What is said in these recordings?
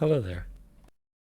Hello there.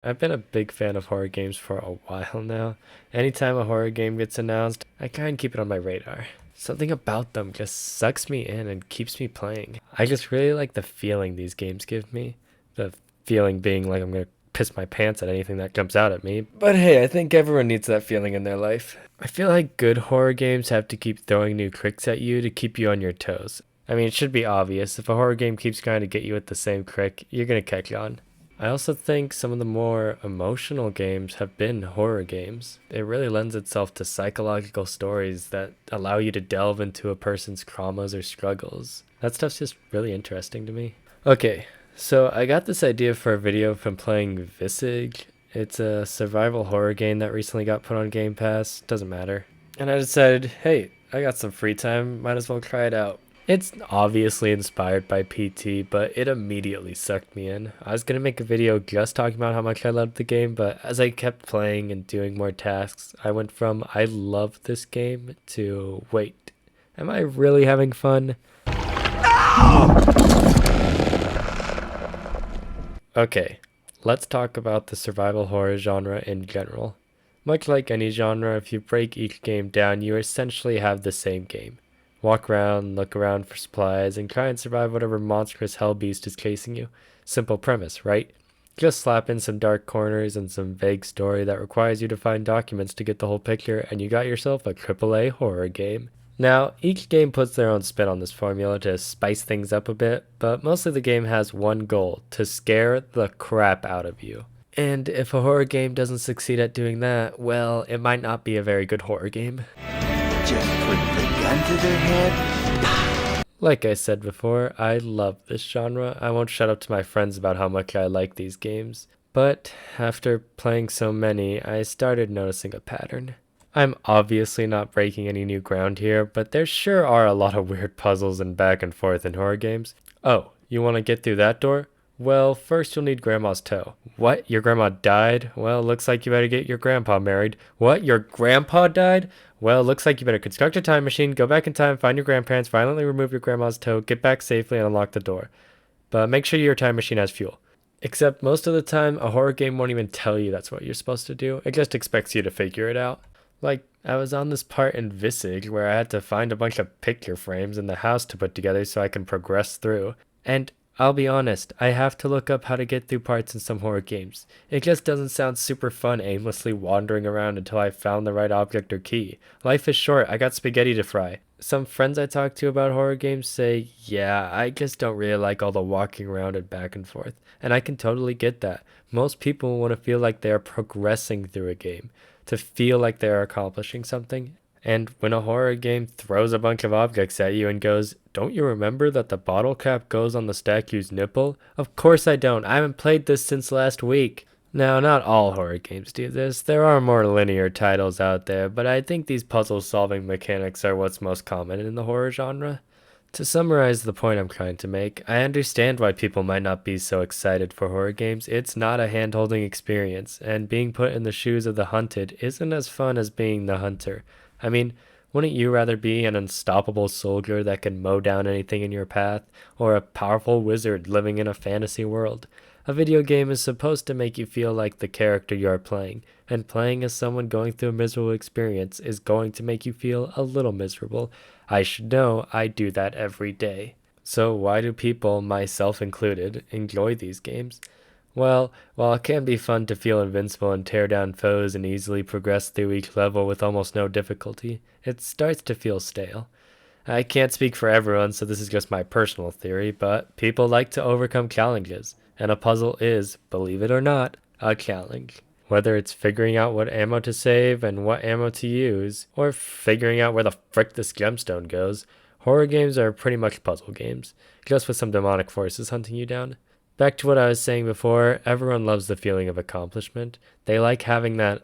I've been a big fan of horror games for a while now. Anytime a horror game gets announced, I kind of keep it on my radar. Something about them just sucks me in and keeps me playing. I just really like the feeling these games give me. The feeling being like I'm gonna piss my pants at anything that jumps out at me. But hey, I think everyone needs that feeling in their life. I feel like good horror games have to keep throwing new tricks at you to keep you on your toes. I mean, it should be obvious. If a horror game keeps trying to get you with the same trick, you're gonna catch on. I also think some of the more emotional games have been horror games. It really lends itself to psychological stories that allow you to delve into a person's traumas or struggles. That stuff's just really interesting to me. Okay, so I got this idea for a video from playing Visage. It's a survival horror game that recently got put on Game Pass. Doesn't matter. And I decided, hey, I got some free time, might as well try it out. It's obviously inspired by PT, but it immediately sucked me in. I was gonna make a video just talking about how much I loved the game, but as I kept playing and doing more tasks, I went from I love this game to wait, am I really having fun? Okay, let's talk about the survival horror genre in general. Much like any genre, if you break each game down, you essentially have the same game. Walk around, look around for supplies, and try and survive whatever monstrous hell beast is chasing you. Simple premise, right? Just slap in some dark corners and some vague story that requires you to find documents to get the whole picture, and you got yourself a AAA horror game. Now, each game puts their own spin on this formula to spice things up a bit, but mostly the game has one goal: to scare the crap out of you. And if a horror game doesn't succeed at doing that, well, it might not be a very good horror game. Just put the gun to their head. Like I said before, I love this genre. I won't shut up to my friends about how much I like these games. But after playing so many, I started noticing a pattern. I'm obviously not breaking any new ground here, but there sure are a lot of weird puzzles and back and forth in horror games. Oh, you want to get through that door? Well, first you'll need Grandma's toe. What? Your grandma died? Well, looks like you better get your grandpa married. What? Your grandpa died? Well, looks like you better construct a time machine, go back in time, find your grandparents, violently remove your grandma's toe, get back safely, and unlock the door. But make sure your time machine has fuel. Except most of the time, a horror game won't even tell you that's what you're supposed to do. It just expects you to figure it out. Like, I was on this part in Visage where I had to find a bunch of picture frames in the house to put together so I can progress through. And I'll be honest, I have to look up how to get through parts in some horror games. It just doesn't sound super fun aimlessly wandering around until I found the right object or key. Life is short, I got spaghetti to fry. Some friends I talk to about horror games say, yeah, I just don't really like all the walking around and back and forth. And I can totally get that. Most people want to feel like they are progressing through a game, to feel like they are accomplishing something. And when a horror game throws a bunch of objects at you and goes, don't you remember that the bottle cap goes on the statue's nipple? Of course I don't. I haven't played this since last week. Now, not all horror games do this. There are more linear titles out there, but I think these puzzle-solving mechanics are what's most common in the horror genre. To summarize the point I'm trying to make, I understand why people might not be so excited for horror games. It's not a hand-holding experience, and being put in the shoes of the hunted isn't as fun as being the hunter. I mean, wouldn't you rather be an unstoppable soldier that can mow down anything in your path, or a powerful wizard living in a fantasy world? A video game is supposed to make you feel like the character you are playing, and playing as someone going through a miserable experience is going to make you feel a little miserable. I should know I do that every day. So why do people, myself included, enjoy these games? Well, while it can be fun to feel invincible and tear down foes and easily progress through each level with almost no difficulty, it starts to feel stale. I can't speak for everyone, so this is just my personal theory, but people like to overcome challenges, and a puzzle is, believe it or not, a challenge. Whether it's figuring out what ammo to save and what ammo to use, or figuring out where the frick this gemstone goes, horror games are pretty much puzzle games, just with some demonic forces hunting you down. Back to what I was saying before, everyone loves the feeling of accomplishment. They like having that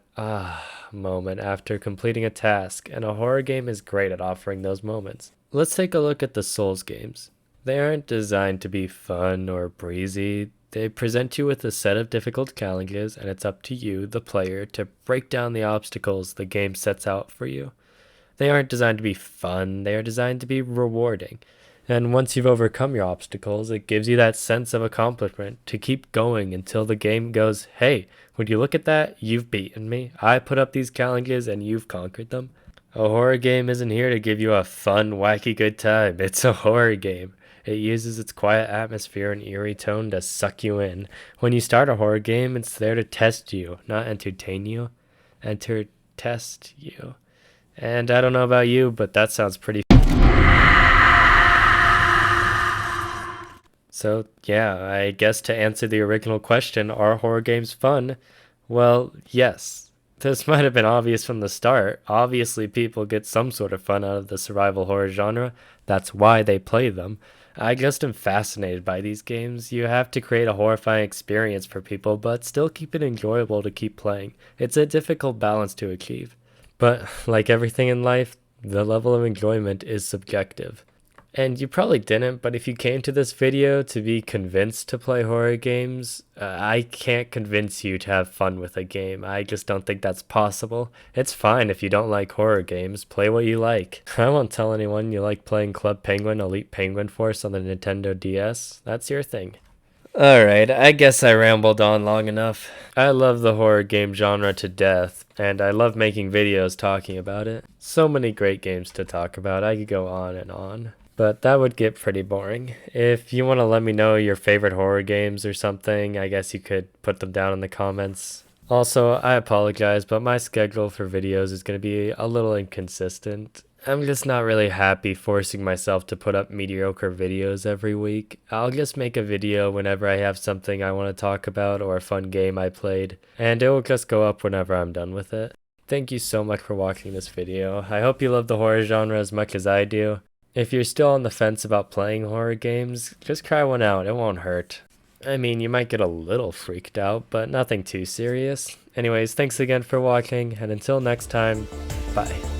moment after completing a task, and a horror game is great at offering those moments. Let's take a look at the Souls games. They aren't designed to be fun or breezy. They present you with a set of difficult challenges, and it's up to you, the player, to break down the obstacles the game sets out for you. They aren't designed to be fun, they are designed to be rewarding. And once you've overcome your obstacles, it gives you that sense of accomplishment to keep going until the game goes, hey, would you look at that? You've beaten me. I put up these challenges and you've conquered them. A horror game isn't here to give you a fun, wacky good time. It's a horror game. It uses its quiet atmosphere and eerie tone to suck you in. When you start a horror game, it's there to test you, not entertain you. Enter test you. And I don't know about you, but that sounds pretty. So, yeah, I guess to answer the original question, are horror games fun? Well, yes. This might have been obvious from the start. Obviously, people get some sort of fun out of the survival horror genre. That's why they play them. I just am fascinated by these games. You have to create a horrifying experience for people, but still keep it enjoyable to keep playing. It's a difficult balance to achieve. But, like everything in life, the level of enjoyment is subjective. And you probably didn't, but if you came to this video to be convinced to play horror games, I can't convince you to have fun with a game. I just don't think that's possible. It's fine if you don't like horror games, play what you like. I won't tell anyone you like playing Club Penguin Elite Penguin Force on the Nintendo DS. That's your thing. Alright, I guess I rambled on long enough. I love the horror game genre to death, and I love making videos talking about it. So many great games to talk about, I could go on and on. But that would get pretty boring. If you want to let me know your favorite horror games or something, I guess you could put them down in the comments. Also, I apologize, but my schedule for videos is going to be a little inconsistent. I'm just not really happy forcing myself to put up mediocre videos every week. I'll just make a video whenever I have something I want to talk about or a fun game I played, and it will just go up whenever I'm done with it. Thank you so much for watching this video. I hope you love the horror genre as much as I do. If you're still on the fence about playing horror games, just try one out, it won't hurt. I mean, you might get a little freaked out, but nothing too serious. Anyways, thanks again for watching, and until next time, bye.